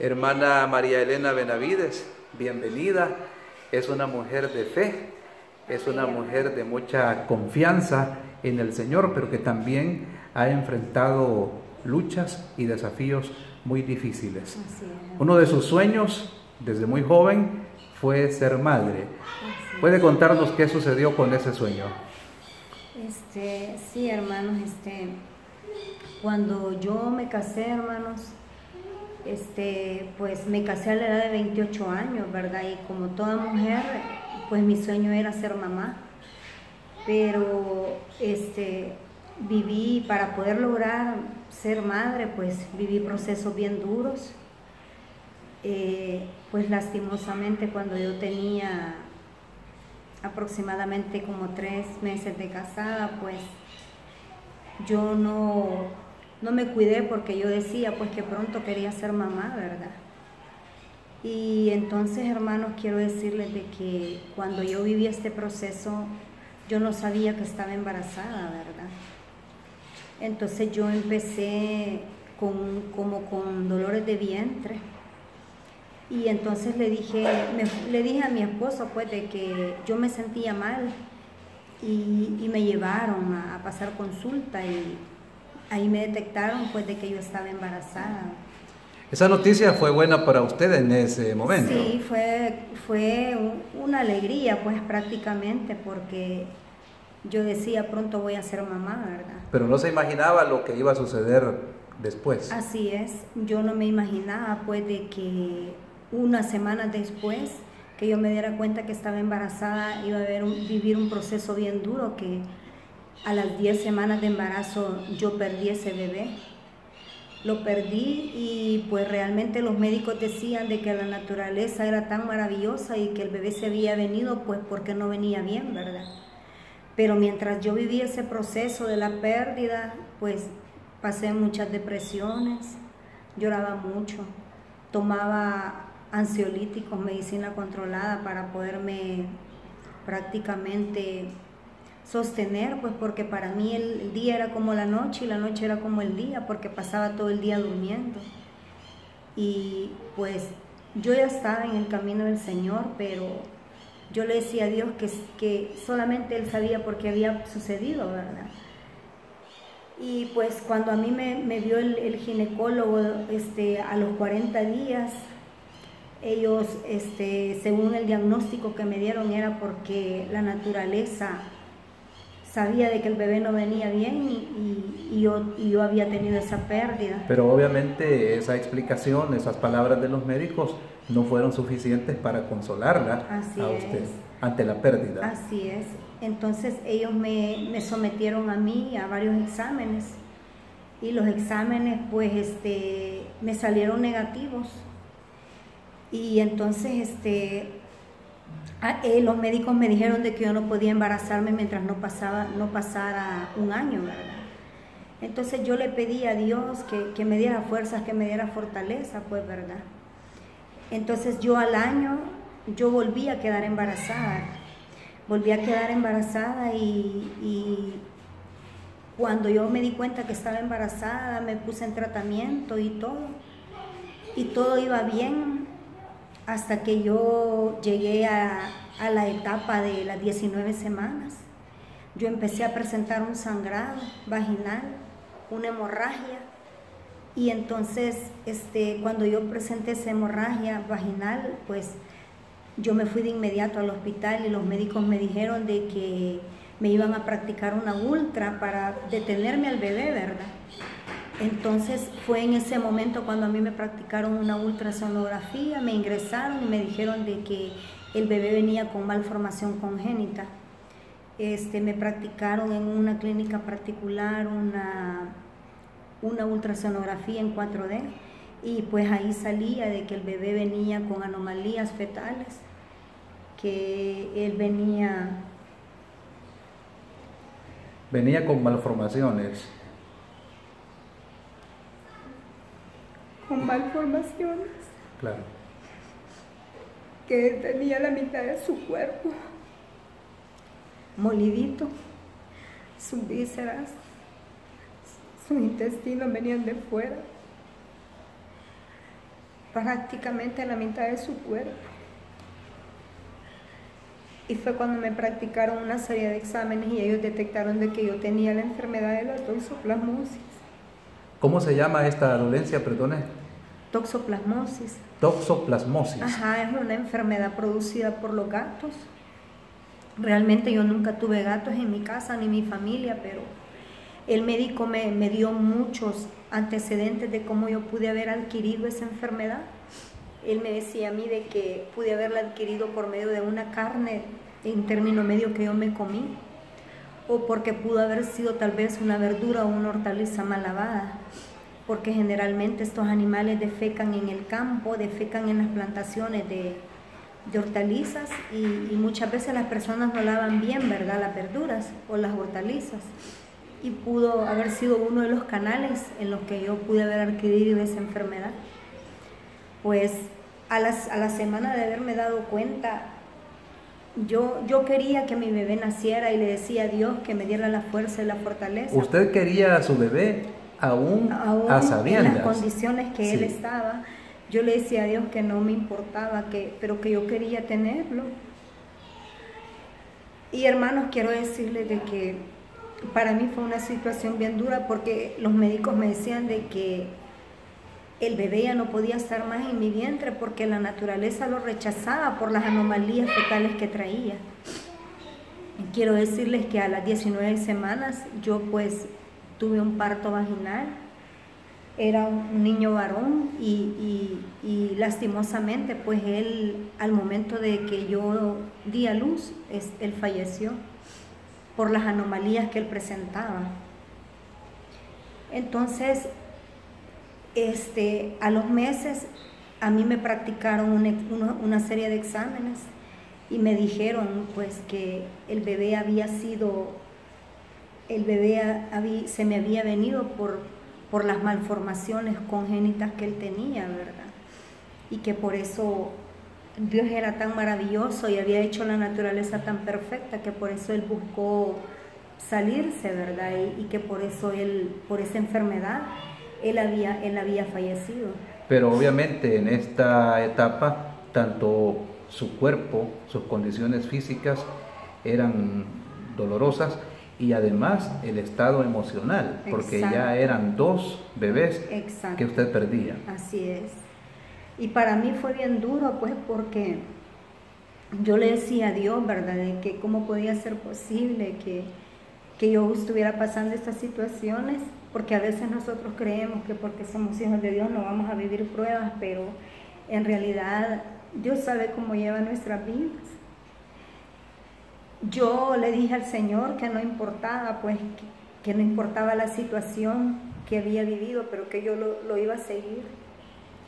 Hermana María Elena Benavides, bienvenida. Es una mujer de fe, es una mujer de mucha confianza en el Señor, pero que también ha enfrentado luchas y desafíos muy difíciles. Uno de sus sueños, desde muy joven, fue ser madre. ¿Puede contarnos qué sucedió con ese sueño? Sí, hermanos, cuando yo me casé, hermanos, pues me casé a la edad de 28 años, ¿verdad? Y como toda mujer, pues mi sueño era ser mamá. Pero viví, para poder lograr ser madre, pues viví procesos bien duros. Pues lastimosamente cuando yo tenía aproximadamente como 3 meses de casada, pues yo no me cuidé porque yo decía pues que pronto quería ser mamá, ¿verdad? Y entonces, hermanos, quiero decirles de que cuando yo viví este proceso, yo no sabía que estaba embarazada, ¿verdad? Entonces yo empecé como con dolores de vientre. Y entonces le dije a mi esposo pues de que yo me sentía mal y me llevaron a pasar consulta y ahí me detectaron pues de que yo estaba embarazada. Esa noticia fue buena para usted en ese momento. Sí, fue una alegría pues prácticamente, porque yo decía pronto voy a ser mamá, ¿verdad? Pero no se imaginaba lo que iba a suceder después. Así es, yo no me imaginaba pues de que unas semanas después que yo me diera cuenta que estaba embarazada iba a vivir un proceso bien duro, que a las 10 semanas de embarazo yo perdí ese bebé. Lo perdí y pues realmente los médicos decían de que la naturaleza era tan maravillosa y que el bebé se había venido pues porque no venía bien, ¿verdad? Pero mientras yo vivía ese proceso de la pérdida, pues pasé muchas depresiones, lloraba mucho, tomaba ansiolíticos, medicina controlada para poderme prácticamente sostener, pues porque para mí el día era como la noche y la noche era como el día, porque pasaba todo el día durmiendo. Y pues yo ya estaba en el camino del Señor, pero yo le decía a Dios que solamente Él sabía por qué había sucedido, ¿verdad? Y pues cuando a mí me vio el ginecólogo a los 40 días, ellos, según el diagnóstico que me dieron, era porque la naturaleza sabía de que el bebé no venía bien y yo había tenido esa pérdida. Pero obviamente esa explicación, esas palabras de los médicos no fueron suficientes para consolarla a usted ante la pérdida. Así es. Entonces ellos me sometieron a mí a varios exámenes y los exámenes pues me salieron negativos. Y entonces los médicos me dijeron de que yo no podía embarazarme mientras no pasara un año, ¿verdad? Entonces yo le pedí a Dios que me diera fuerzas, que me diera fortaleza, pues, ¿verdad? Entonces yo al año, yo volví a quedar embarazada. Y cuando yo me di cuenta que estaba embarazada, me puse en tratamiento y todo iba bien. Hasta que yo llegué a la etapa de las 19 semanas, yo empecé a presentar un sangrado vaginal, una hemorragia, y entonces cuando yo presenté esa hemorragia vaginal, pues yo me fui de inmediato al hospital y los médicos me dijeron de que me iban a practicar una ultra para detenerme al bebé, ¿verdad? Entonces fue en ese momento cuando a mí me practicaron una ultrasonografía, me ingresaron y me dijeron de que el bebé venía con malformación congénita. Me practicaron en una clínica particular una ultrasonografía en 4D y pues ahí salía de que el bebé venía con anomalías fetales, que él venía con malformaciones. Claro. Que él tenía la mitad de su cuerpo molidito, sus vísceras, sus intestinos venían de fuera. prácticamente en la mitad de su cuerpo. Y fue cuando me practicaron una serie de exámenes y ellos detectaron de que yo tenía la enfermedad de la toxoplasmosis. ¿Cómo se llama esta dolencia, perdone? Toxoplasmosis. Toxoplasmosis. Ajá, es una enfermedad producida por los gatos. Realmente yo nunca tuve gatos en mi casa ni mi familia, pero el médico me dio muchos antecedentes de cómo yo pude haber adquirido esa enfermedad. Él me decía a mí de que pude haberla adquirido por medio de una carne en término medio que yo me comí, o porque pudo haber sido tal vez una verdura o una hortaliza mal lavada, porque generalmente estos animales defecan en el campo, defecan en las plantaciones de hortalizas y muchas veces las personas no lavan bien, ¿verdad?, las verduras o las hortalizas, y pudo haber sido uno de los canales en los que yo pude haber adquirido esa enfermedad. Pues a la semana de haberme dado cuenta, yo quería que mi bebé naciera y le decía a Dios que me diera la fuerza y la fortaleza. ¿Usted quería a su bebé aún a sabiendas? En las condiciones que él estaba, yo le decía a Dios que no me importaba, pero que yo quería tenerlo. Y hermanos, quiero decirles de que para mí fue una situación bien dura, porque los médicos me decían de que el bebé ya no podía estar más en mi vientre porque la naturaleza lo rechazaba por las anomalías fetales que traía. Y quiero decirles que a las 19 semanas yo pues tuve un parto vaginal. Era un niño varón y lastimosamente pues él, al momento de que yo di a luz, él falleció por las anomalías que él presentaba. Entonces, a los meses a mí me practicaron una serie de exámenes y me dijeron pues que el bebé se me había venido por las malformaciones congénitas que él tenía, ¿verdad? Y que por eso Dios era tan maravilloso y había hecho la naturaleza tan perfecta, que por eso él buscó salirse, ¿verdad? Y que por eso por esa enfermedad, él había fallecido. Pero obviamente en esta etapa, tanto su cuerpo, sus condiciones físicas eran dolorosas y además el estado emocional, porque ya eran 2 bebés que usted perdía. Así es. Y para mí fue bien duro, pues, porque yo le decía a Dios, ¿verdad?, de que cómo podía ser posible que yo estuviera pasando estas situaciones, porque a veces nosotros creemos que porque somos hijos de Dios no vamos a vivir pruebas, pero en realidad Dios sabe cómo lleva nuestras vidas. Yo le dije al Señor que no importaba, pues, que no importaba la situación que había vivido, pero que yo lo iba a seguir,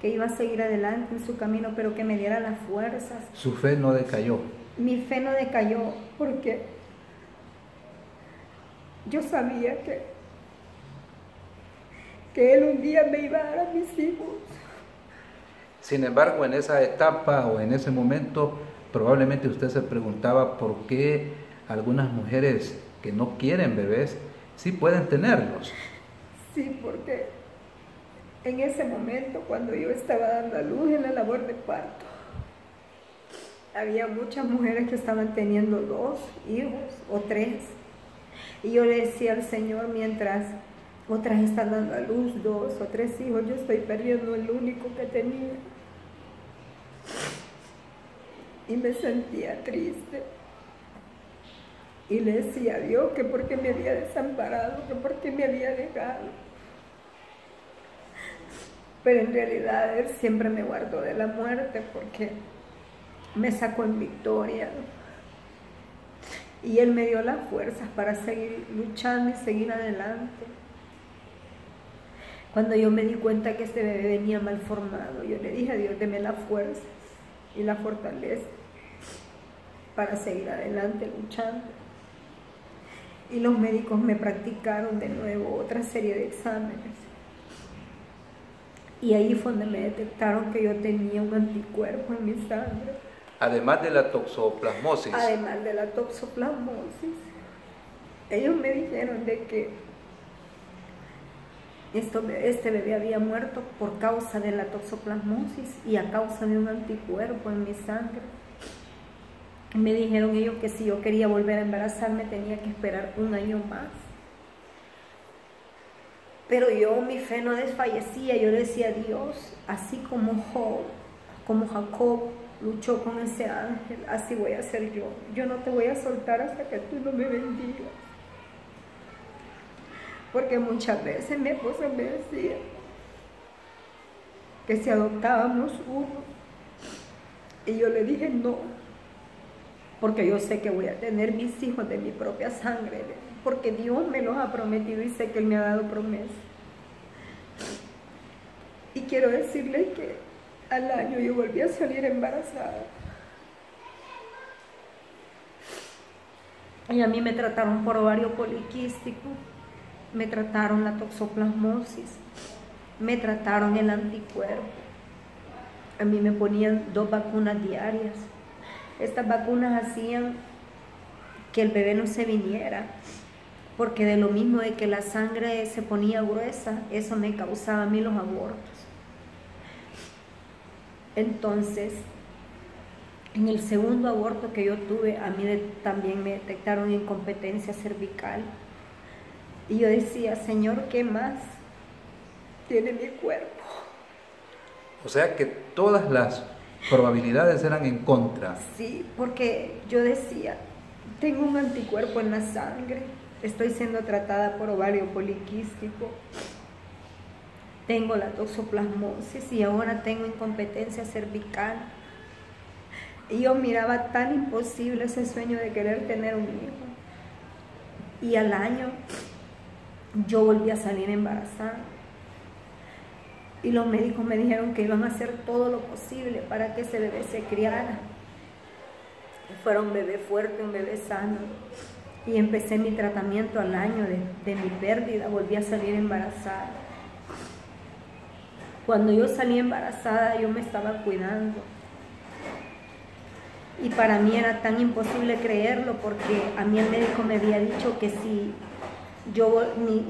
que iba a seguir adelante en su camino, pero que me diera las fuerzas. ¿Su fe no decayó? Mi fe no decayó porque yo sabía que Él un día me iba a dar a mis hijos. Sin embargo, en esa etapa o en ese momento, probablemente usted se preguntaba por qué algunas mujeres que no quieren bebés sí pueden tenerlos. Sí, porque en ese momento, cuando yo estaba dando a luz en la labor de parto, había muchas mujeres que estaban teniendo 2 hijos o 3. Y yo le decía al Señor, mientras otras están dando a luz 2 o 3 hijos, yo estoy perdiendo el único que tenía. Y me sentía triste. Y le decía a Dios que por qué me había desamparado, que por qué me había dejado. Pero en realidad Él siempre me guardó de la muerte, porque me sacó en victoria. Y Él me dio las fuerzas para seguir luchando y seguir adelante. Cuando yo me di cuenta que este bebé venía mal formado, yo le dije a Dios, deme las fuerzas y la fortaleza para seguir adelante luchando. Y los médicos me practicaron de nuevo otra serie de exámenes. Y ahí fue donde me detectaron que yo tenía un anticuerpo en mi sangre. Además de la toxoplasmosis. Además de la toxoplasmosis. Ellos me dijeron de que Este bebé había muerto por causa de la toxoplasmosis y a causa de un anticuerpo en mi sangre. Me dijeron ellos que si yo quería volver a embarazarme tenía que esperar 1 año más. Pero yo, mi fe no desfallecía. Yo le decía a Dios, así como Jacob luchó con ese ángel, así voy a hacer yo. Yo no te voy a soltar hasta que tú no me bendigas. Porque muchas veces mi esposa me decía que si adoptábamos uno, y yo le dije no, porque yo sé que voy a tener mis hijos de mi propia sangre, porque Dios me los ha prometido y sé que Él me ha dado promesa. Y quiero decirles que al año yo volví a salir embarazada. Y a mí me trataron por ovario poliquístico, me trataron la toxoplasmosis, me trataron el anticuerpo. A mí me ponían 2 vacunas diarias. Estas vacunas hacían que el bebé no se viniera, porque de lo mismo de que la sangre se ponía gruesa, eso me causaba a mí los abortos. Entonces, en el segundo aborto que yo tuve, a mí también me detectaron incompetencia cervical. Y yo decía, Señor, ¿qué más tiene mi cuerpo? O sea que todas las probabilidades eran en contra. Sí, porque yo decía, tengo un anticuerpo en la sangre, estoy siendo tratada por ovario poliquístico, tengo la toxoplasmosis y ahora tengo incompetencia cervical. Y yo miraba tan imposible ese sueño de querer tener un hijo. Y al año yo volví a salir embarazada. Y los médicos me dijeron que iban a hacer todo lo posible para que ese bebé se criara. Fuera un bebé fuerte, un bebé sano. Y empecé mi tratamiento al año de mi pérdida, volví a salir embarazada. Cuando yo salí embarazada, yo me estaba cuidando. Y para mí era tan imposible creerlo, porque a mí el médico me había dicho que si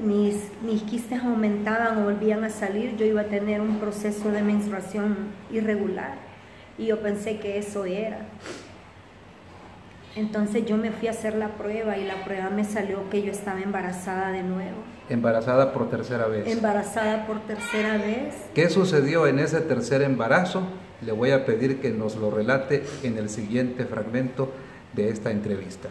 mis quistes aumentaban o volvían a salir, yo iba a tener un proceso de menstruación irregular. Y yo pensé que eso era. Entonces yo me fui a hacer la prueba y la prueba me salió que yo estaba embarazada de nuevo. Embarazada por tercera vez. Embarazada por tercera vez. ¿Qué sucedió en ese tercer embarazo? Le voy a pedir que nos lo relate en el siguiente fragmento de esta entrevista.